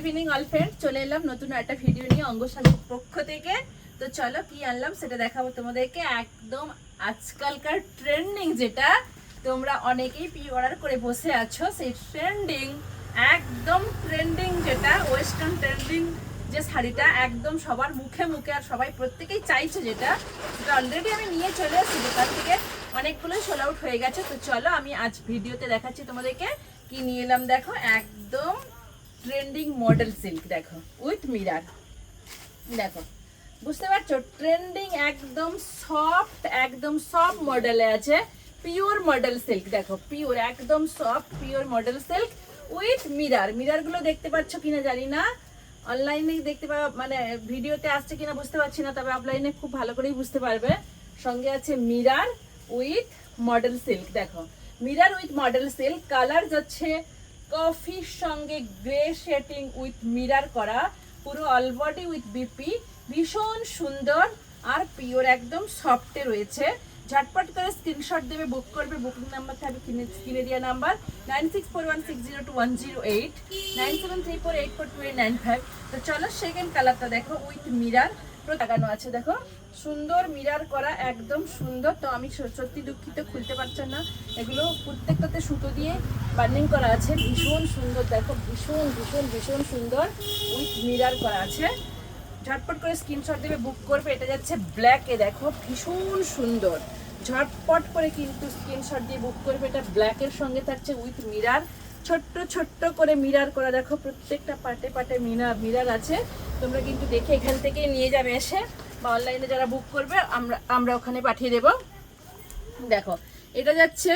Evening all friend, চলে এলাম নতুন একটা ভিডিও নিয়ে অঙ্গসাজীর পক্ষ থেকে। তো চলো কি আনলাম সেটা দেখাবো তোমাদেরকে। একদম আজকালকার ট্রেন্ডিং, যেটা তোমরা অনেকেই প্রি অর্ডার করে বসে আছো, সেই একদম ট্রেন্ডিং যেটা ওয়েস্টার্ন ট্রেন্ডিং যে শাড়িটা একদম সবার মুখে মুখে আর সবাই প্রত্যেকেই চাইছে, যেটা অলরেডি আমি নিয়ে চলে এসেছি দোকান থেকে, অনেকগুলোই সোল আউট হয়ে গেছে। তো চলো আমি আজ ভিডিওতে দেখাচ্ছি তোমাদেরকে কি নিয়ে এলাম। দেখো একদম ট্রেন্ডিং মডেল সিল্ক, দেখো উইথ মিরার। দেখো বুঝতে পারছো, ট্রেন্ডিং একদম সফট মডেলে আছে, পিওর মডেল সিল্ক। দেখো পিওর একদম soft pure model silk with mirror গুলো দেখতে পাচ্ছ কিনা জানি না, অনলাইনে দেখতে পাবো, মানে ভিডিওতে আসছে কিনা বুঝতে পারছি না, তবে অফলাইনে খুব ভালো করেই বুঝতে পারবে। সঙ্গে আছে মিরার উইথ মডেল সিল্ক। দেখো mirror with model silk, colour যাচ্ছে কফির সঙ্গে গ্রে শেডিং উইথ মিরার করা, পুরো অল বডি উইথ বিপি, ভীষণ সুন্দর আর পিওর একদম সফটে রয়েছে। ঝটপট করে স্ক্রিনশট দেবে, বুক করবে। বুকিং নাম্বার থাকবে স্ক্রিনে দেওয়া নাম্বার 9641602108, 9734842895। তো চলো সেকেন্ড কালারটা দেখো উইথ মিরার লাগানো আছে। দেখো সুন্দর মিরার করা, একদম সুন্দর। তো আমি সত্যি দুঃখিত খুলতে পারছি না, এগুলো প্রত্যেকটাতে সুতো দিয়ে বার্নিং করা আছে, ভীষণ সুন্দর। দেখো ভীষণ ভীষণ ভীষণ সুন্দর উইথ মিরার করা আছে। ঝটপট করে স্ক্রিনশট দেবে, বুক করবে। এটা যাচ্ছে ব্ল্যাকে, দেখো ভীষণ সুন্দর। ঝটপট করে কিন্তু স্ক্রিনশট দিয়ে বুক করবে। এটা ব্ল্যাকের সঙ্গে থাকছে উইথ মিরার, ছোট্ট ছোট্ট করে মিরার করা। দেখো প্রত্যেকটা পাটে পাটে মিরার আছে। তোমরা কিন্তু দেখে এখান থেকেই নিয়ে যাবে এসে, বা অনলাইনে যারা বুক করবে আমরা ওখানে পাঠিয়ে দেব। দেখো এটা যাচ্ছে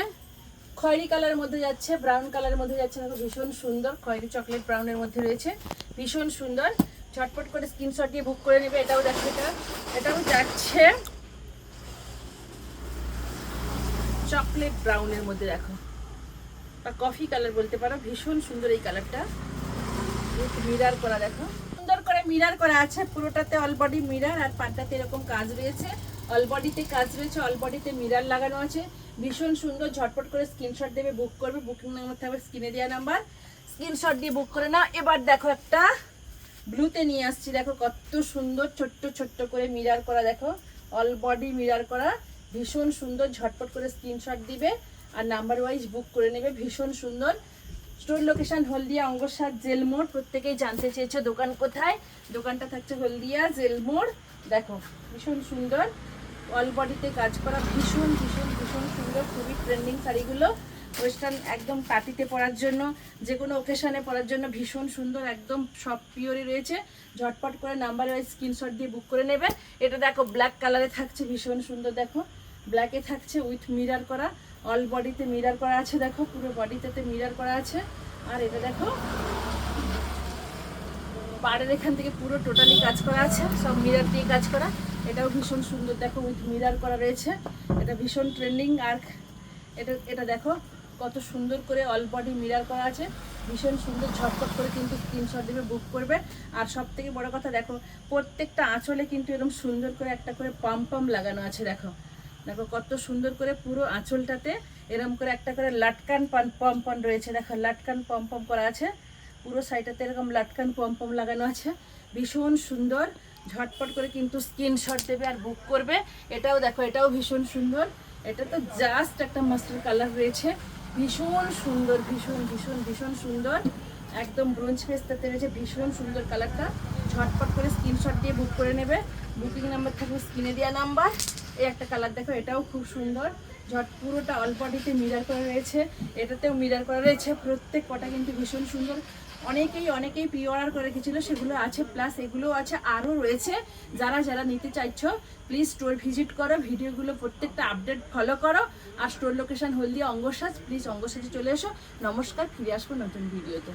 খয়েরি কালারের মধ্যে, যাচ্ছে ব্রাউন কালারের মধ্যে যাচ্ছে। দেখো ভীষণ সুন্দর, খয়েরি চকলেট ব্রাউনের মধ্যে রয়েছে, ভীষণ সুন্দর। ঝটপট করে স্ক্রিনশট দিয়ে বুক করে নেবে। এটাও দেখো, এটাও যাচ্ছে চকলেট ব্রাউনের মধ্যে, দেখো বা কফি কালার বলতে পারো, ভীষণ সুন্দর এই কালারটা। মিরার করা, দেখো সুন্দর করে মিরার করা আছে, পুরোটাতে অল বডি মিরার, আর পাটটাতে এরকম কাজ রয়েছে, অল বডিতে কাজ রয়েছে, অল বডিতে মিরার লাগানো আছে, ভীষণ সুন্দর। ঝটপট করে স্ক্রিনশট দেবে, বুক করবে। বুকিং নাম্বার থাকবে স্ক্রিনে দেওয়া নাম্বার, স্ক্রিনশট দিয়ে বুক করে নাও। এবার দেখো একটা ব্লুতে নিয়ে আসছি, দেখো কত সুন্দর ছোট্ট ছোট্ট করে মিরার করা, দেখো অল বডি মিরার করা, ভীষণ সুন্দর। ঝটপট করে স্ক্রিনশট দিবে আর নাম্বার ওয়াইজ বুক করে নেবে, ভীষণ সুন্দর। স্টোর লোকেশন হলদিয়া অঙ্গসার জেল মোড়। প্রত্যেকেই জানতে চেয়েছে দোকান কোথায়, দোকানটা থাকছে হলদিয়া জেল মোড়। দেখো ভীষণ সুন্দর অল বডিতে কাজ করা, ভীষণ ভীষণ ভীষণ সুন্দর, খুবই ট্রেন্ডিং শাড়িগুলো। ওয়েস্টার্ন একদম পার্টিতে পরার জন্য, যে কোনো ওকেশনে পরার জন্য ভীষণ সুন্দর, একদম সব পিওরই রয়েছে। ঝটপট করে নাম্বার ওয়াইজ স্ক্রিনশট দিয়ে বুক করে নেবে। এটা দেখো ব্ল্যাক কালারে থাকছে, ভীষণ সুন্দর। দেখো ব্ল্যাকে থাকছে উইথ মিরার করা, অল বডিতে মিরার করা আছে। দেখো পুরো বডিতে মিরার করা আছে। আর এটা দেখো পাড়ের এখান থেকে পুরো টোটালি কাজ করা আছে, সব মিরার দিয়ে কাজ করা। এটাও ভীষণ সুন্দর, দেখো উইথ মিরার করা রয়েছে। এটা ভীষণ ট্রেন্ডিং। আর এটা দেখো কত সুন্দর করে অল বডি মিরার করা আছে, ভীষণ সুন্দর। ঝটপট করে কিন্তু স্ক্রিনশট দেবে, বুক করবে। আর সব থেকে বড় কথা, দেখো প্রত্যেকটা আঁচলে কিন্তু এরকম সুন্দর করে একটা করে পাম লাগানো আছে। দেখো দেখো কত সুন্দর করে পুরো আঁচলটাতে এরকম করে একটা করে লাটকান পম রয়েছে। দেখো লাটকান পম করা আছে, পুরো সাইডটাতে এরকম লাটকান পম লাগানো আছে, ভীষণ সুন্দর। ঝটপট করে কিন্তু স্ক্রিনশট দেবে আর বুক করবে। এটাও দেখো, এটাও ভীষণ সুন্দর। এটা তো জাস্ট একটা মাস্টার কালার রয়েছে, ভীষণ সুন্দর, ভীষণ ভীষণ ভীষণ সুন্দর, একদম ব্রোঞ্জ পেস্তাতে রয়েছে, ভীষণ সুন্দর কালারটা। ঝটপট করে স্ক্রিনশট দিয়ে বুক করে নেবে। বুকিং নাম্বার থাকবে স্ক্রিনে দেওয়া নাম্বার। এই একটা কালার দেখো, এটাও খুব সুন্দর। পুরোটা অল বডিতে মিরার করা রয়েছে, এটাতেও মিরার করা রয়েছে। প্রত্যেক কটা কিন্তু ভীষণ সুন্দর। অনেকেই প্রি অর্ডার করে রেখেছিল, সেগুলো আছে, প্লাস এগুলো আছে, আরও রয়েছে। যারা নিতে চাইছো প্লিজ স্টোর ভিজিট করো, ভিডিওগুলো প্রত্যেকটা আপডেট ফলো করো। আর store location Haldia Angsaj, please অঙ্গসাজে চলে এসো। নমস্কার, ফিরে আসবো নতুন ভিডিওতে।